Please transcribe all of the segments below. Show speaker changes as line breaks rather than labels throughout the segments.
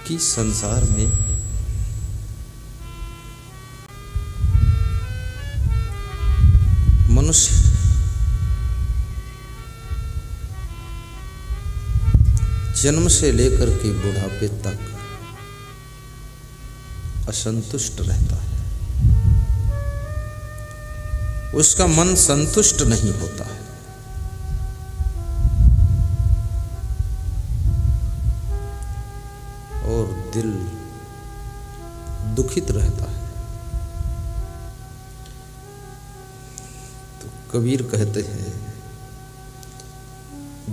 कि संसार में मनुष्य जन्म से लेकर के बुढ़ापे तक असंतुष्ट रहता है। उसका मन संतुष्ट नहीं होता है। और दिल दुखित रहता है। तो कबीर कहते हैं,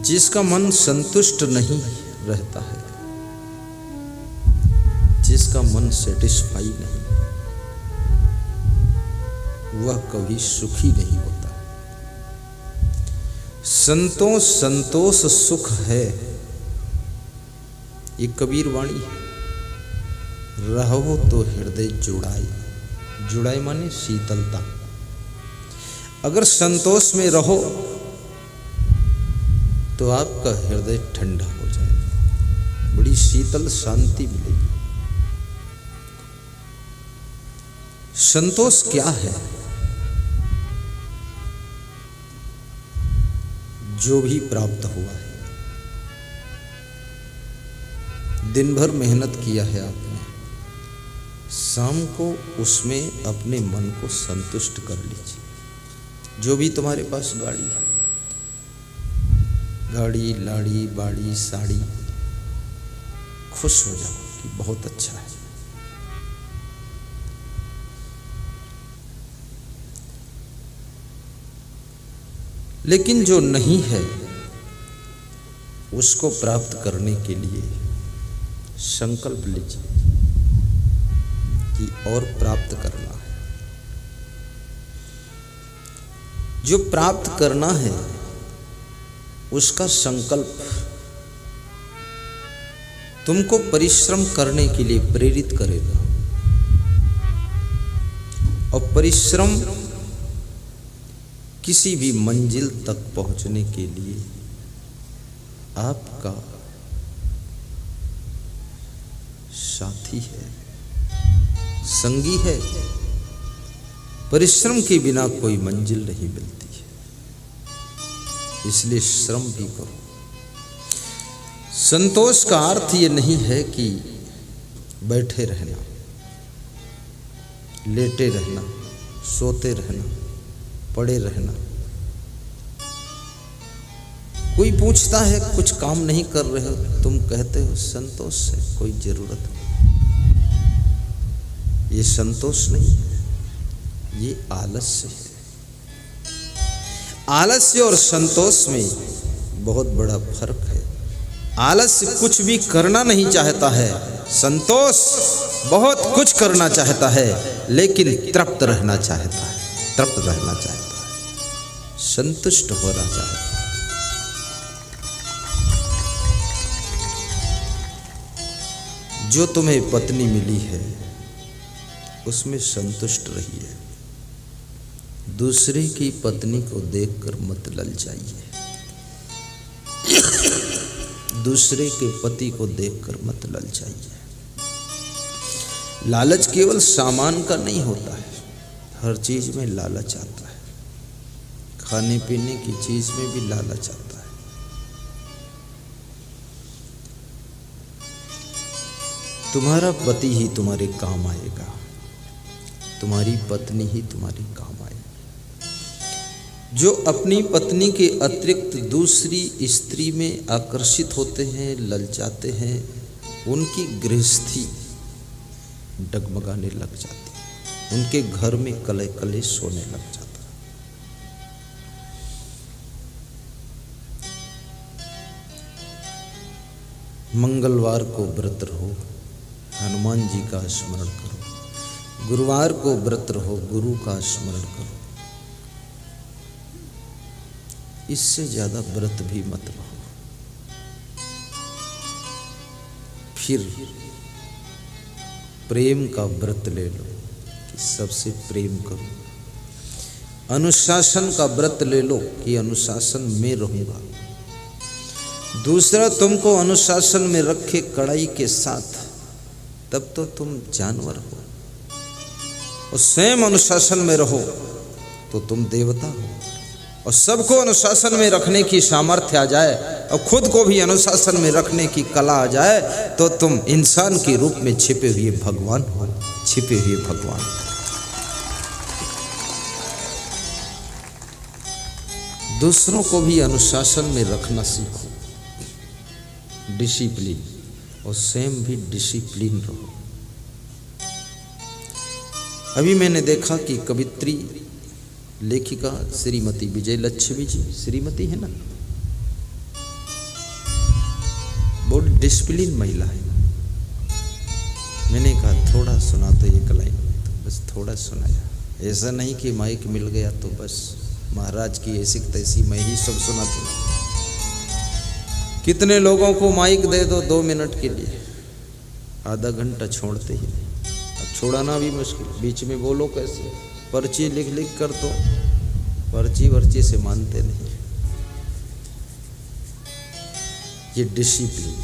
जिसका मन संतुष्ट नहीं रहता है, जिसका मन सेटिस्फाई नहीं, वह कभी सुखी नहीं होता। संतोष सुख है, ये कबीर वाणी है। रहो तो हृदय जुड़ाई, जुड़ाई माने शीतलता। अगर संतोष में रहो तो आपका हृदय ठंडा हो जाएगा, बड़ी शीतल शांति मिलेगी। संतोष क्या है? जो भी प्राप्त हुआ है, दिन भर मेहनत किया है आपने, शाम को उसमें अपने मन को संतुष्ट कर लीजिए। जो भी तुम्हारे पास गाड़ी है, गाड़ी, लाड़ी, बाड़ी, साड़ी, खुश हो जाओ कि बहुत अच्छा है। लेकिन जो नहीं है, उसको प्राप्त करने के लिए संकल्प लीजिए कि और प्राप्त करना है। जो प्राप्त करना है उसका संकल्प तुमको परिश्रम करने के लिए प्रेरित करेगा। और परिश्रम किसी भी मंजिल तक पहुंचने के लिए आपका साथी है, संगी है। परिश्रम के बिना कोई मंजिल नहीं मिलती है, इसलिए श्रम भी करो। संतोष का अर्थ ये नहीं है कि बैठे रहना, लेटे रहना, सोते रहना, पड़े रहना। कोई पूछता है कुछ काम नहीं कर रहे हो, तुम कहते हो संतोष से कोई जरूरत नहीं। ये संतोष नहीं है, ये आलस्य है। आलस्य और संतोष में बहुत बड़ा फर्क है। आलस्य कुछ भी करना नहीं चाहता है, संतोष बहुत कुछ करना चाहता है, लेकिन तृप्त रहना चाहता है, तृप्त रहना चाहता है, संतुष्ट होना चाहता है। जो तुम्हें पत्नी मिली है उसमें संतुष्ट रहिए। दूसरे की पत्नी को देखकर मत ललचाइए, दूसरे के पति को देखकर मत ललचाइए। लालच केवल सामान का नहीं होता है, हर चीज में लालच आता है। खाने पीने की चीज में भी लालच आता है। तुम्हारा पति ही तुम्हारे काम आएगा, तुम्हारी पत्नी ही तुम्हारे काम आएगी। जो अपनी पत्नी के अतिरिक्त दूसरी स्त्री में आकर्षित होते हैं, ललचाते हैं, उनकी गृहस्थी डगमगाने लग जाती है, उनके घर में कले कलेश होने लग जाता है। मंगलवार को व्रत रहो, हनुमान जी का स्मरण करो। गुरुवार को व्रत रहो, गुरु का स्मरण करो। इससे ज्यादा व्रत भी मत रहो। फिर प्रेम का व्रत ले लो कि सबसे प्रेम करो। अनुशासन का व्रत ले लो कि अनुशासन में रहूंगा। दूसरा तुमको अनुशासन में रखे कड़ाई के साथ तब तो तुम जानवर हो, और स्वयं अनुशासन में रहो तो तुम देवता हो। और सबको अनुशासन में रखने की सामर्थ्य आ जाए और खुद को भी अनुशासन में रखने की कला आ जाए तो तुम इंसान के रूप में छिपे हुए भगवान हो, छिपे हुए भगवान। दूसरों को भी अनुशासन में रखना सीखो, डिसिप्लिन, और स्वयं भी डिसिप्लिन रहो। अभी मैंने देखा कि कवित्री लेखिका श्रीमती विजयलक्ष्मी जी, श्रीमती है ना, बहुत डिसिप्लिन महिला है। मैंने कहा थोड़ा सुना तो एक लाइन, तो बस थोड़ा सुनाया। ऐसा नहीं कि माइक मिल गया तो बस महाराज की ऐसी तैसी मैं ही सब सुना दूँ। कितने लोगों को माइक दे दो 2 मिनट के लिए, आधा घंटा छोड़ते ही नहीं। अब छोड़ाना भी मुश्किल, बीच में बोलो कैसे, पर्ची लिख लिख कर तो पर्ची वर्ची से मानते नहीं। ये डिसिप्लिन,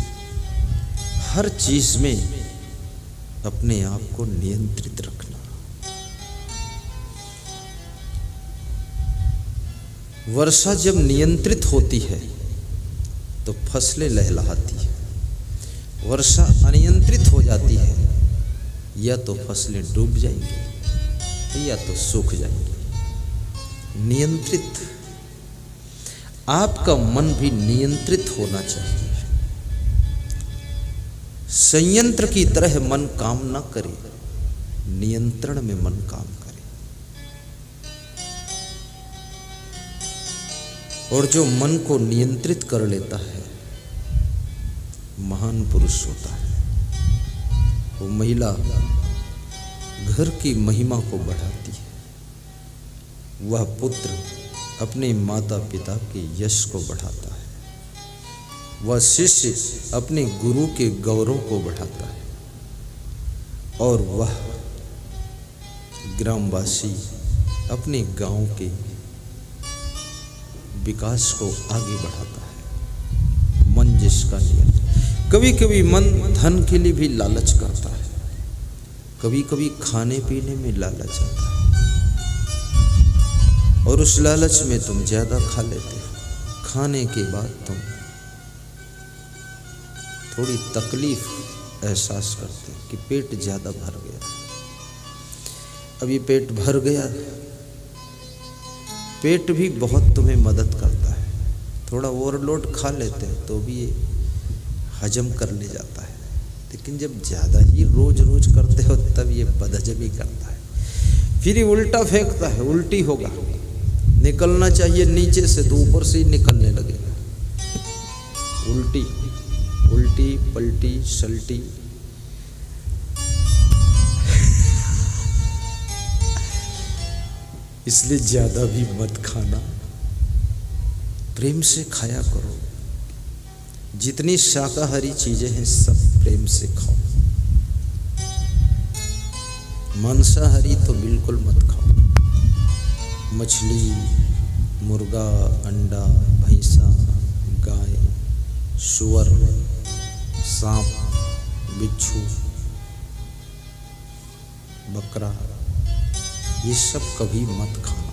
हर चीज में अपने आप को नियंत्रित रखना। वर्षा जब नियंत्रित होती है तो फसलें लहलहाती है। वर्षा अनियंत्रित हो जाती है, या तो फसलें डूब जाएंगी या तो सूख जाएंगी। नियंत्रित, आपका मन भी नियंत्रित होना चाहिए। संयंत्र की तरह मन काम न करे, नियंत्रण में मन काम करे। और जो मन को नियंत्रित कर लेता है महान पुरुष होता है। वो महिला घर की महिमा को बढ़ाती है, वह पुत्र अपने माता पिता के यश को बढ़ाता है, वह शिष्य अपने गुरु के गौरव को बढ़ाता है, और वह ग्रामवासी अपने गांव के विकास को आगे बढ़ाता है। मन जिसका नियंत्रण, कभी कभी मन धन के लिए भी लालच करता है, कभी कभी खाने पीने में लालच आता है, और उस लालच में तुम ज्यादा खा लेते हो। खाने के बाद तुम थोड़ी तकलीफ एहसास करते कि पेट ज्यादा भर गया। अब ये पेट भर गया, पेट भी बहुत तुम्हें मदद करता है। थोड़ा ओवरलोड खा लेते हैं तो भी ये हजम कर ले जाता है, लेकिन जब ज़्यादा ही रोज रोज करते हो तब ये बदहजमी करता है, फिर ये उल्टा फेंकता है। उल्टी होगा, निकलना चाहिए नीचे से तो ऊपर से ही निकलने लगेगा। उल्टी उल्टी पलटी सल्टी। इसलिए ज़्यादा भी मत खाना, प्रेम से खाया करो। जितनी शाकाहारी चीजें हैं सब प्रेम से खाओ, मांसाहारी तो बिल्कुल मत खाओ। मछली, मुर्गा, अंडा, भैंसा, गाय, सुअर, सांप, बिच्छू, बकरा, ये सब कभी मत खाना।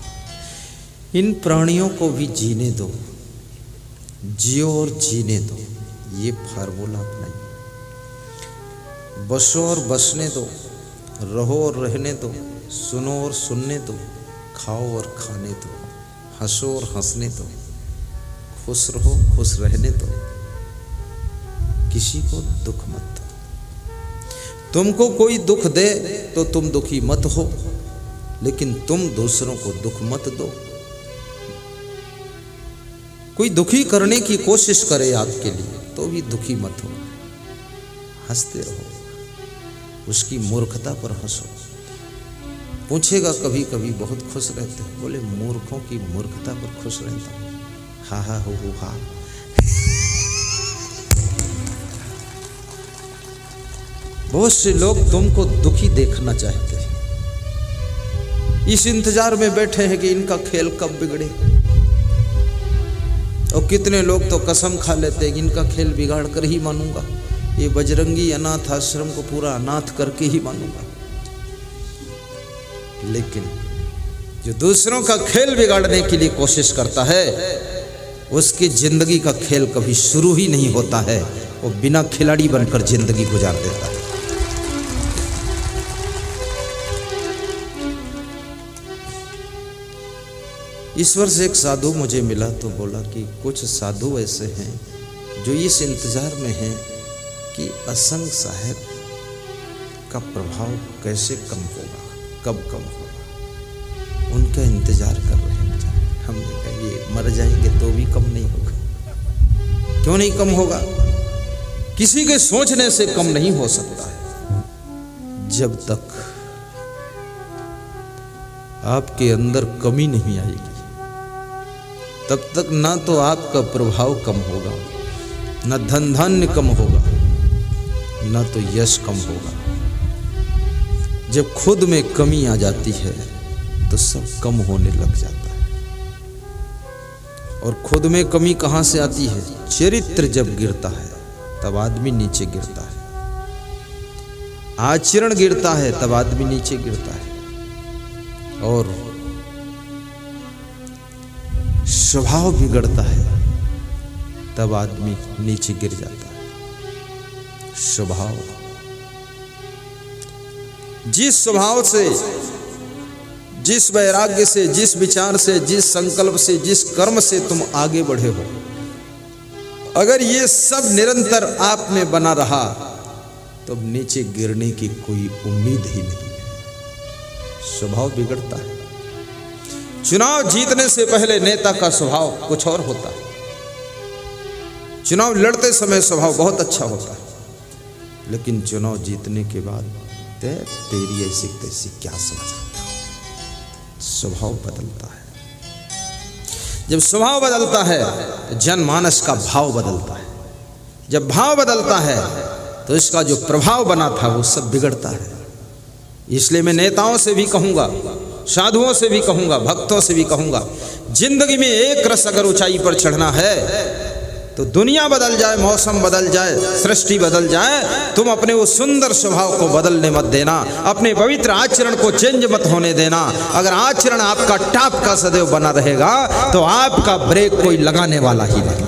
इन प्राणियों को भी जीने दो, जियो और जीने दो, ये फार्मूला अपनाइए। बसो और बसने दो, रहो और रहने दो, सुनो और सुनने दो, खाओ और खाने दो, हंसो और हंसने दो, खुश रहो, खुश रहने दो, किसी को दुख मत दो। तुमको कोई दुख दे तो तुम दुखी मत हो, लेकिन तुम दूसरों को दुख मत दो। कोई दुखी करने की कोशिश करे आपके लिए तो भी दुखी मत हो, हंसते रहो, उसकी मूर्खता पर हंसो। पूछेगा कभी कभी बहुत खुश रहते हो, बोले मूर्खों की मूर्खता पर खुश रहता हूँ, हा हा हो हा। बहुत से लोग तुमको दुखी देखना चाहते हैं, इस इंतजार में बैठे हैं कि इनका खेल कब बिगड़े। और कितने लोग तो कसम खा लेते हैं कि इनका खेल बिगाड़ कर ही मानूंगा, ये बजरंगी अनाथ आश्रम को पूरा अनाथ करके ही मानूंगा। लेकिन जो दूसरों का खेल बिगाड़ने के लिए कोशिश करता है, उसकी जिंदगी का खेल कभी शुरू ही नहीं होता है। वो बिना खिलाड़ी बनकर जिंदगी गुजार देता है। ईश्वर से एक साधु मुझे मिला तो बोला कि कुछ साधु ऐसे हैं जो इस इंतजार में हैं कि असंग साहेब का प्रभाव कैसे कम होगा, कब कम होगा, उनका इंतजार कर रहे हैं बेचारे। हमने कहा ये मर जाएंगे तो भी कम नहीं होगा। क्यों नहीं कम होगा? किसी के सोचने से कम नहीं हो सकता है। जब तक आपके अंदर कमी नहीं आएगी तब तक ना तो आपका प्रभाव कम होगा, ना धन धान्य कम होगा, ना तो यश कम होगा। जब खुद में कमी आ जाती है तो सब कम होने लग जाता है। और खुद में कमी कहाँ से आती है? चरित्र जब गिरता है तब आदमी नीचे गिरता है, आचरण गिरता है तब आदमी नीचे गिरता है, और स्वभाव बिगड़ता है तब आदमी नीचे गिर जाता है। स्वभाव, जिस स्वभाव से, जिस वैराग्य से, जिस विचार से, जिस संकल्प से, जिस कर्म से तुम आगे बढ़े हो, अगर ये सब निरंतर आप में बना रहा तो नीचे गिरने की कोई उम्मीद ही नहीं है। स्वभाव बिगड़ता है। चुनाव जीतने से पहले नेता का स्वभाव कुछ और होता है। चुनाव लड़ते समय स्वभाव बहुत अच्छा होता है, लेकिन चुनाव जीतने के बाद तेरी ऐसी तैसी क्या समझ, स्वभाव बदलता है। जब स्वभाव बदलता है तो जनमानस का भाव बदलता है। जब भाव बदलता है तो इसका जो प्रभाव बना था वो सब बिगड़ता है। इसलिए मैं नेताओं से भी कहूँगा, साधुओं से भी कहूँगा, भक्तों से भी कहूँगा, जिंदगी में एक रस अगर ऊंचाई पर चढ़ना है तो दुनिया बदल जाए, मौसम बदल जाए, सृष्टि बदल जाए, तुम अपने वो सुंदर स्वभाव को बदलने मत देना। अपने पवित्र आचरण को चेंज मत होने देना। अगर आचरण आपका टाप का सदैव बना रहेगा तो आपका ब्रेक कोई लगाने वाला ही नहीं।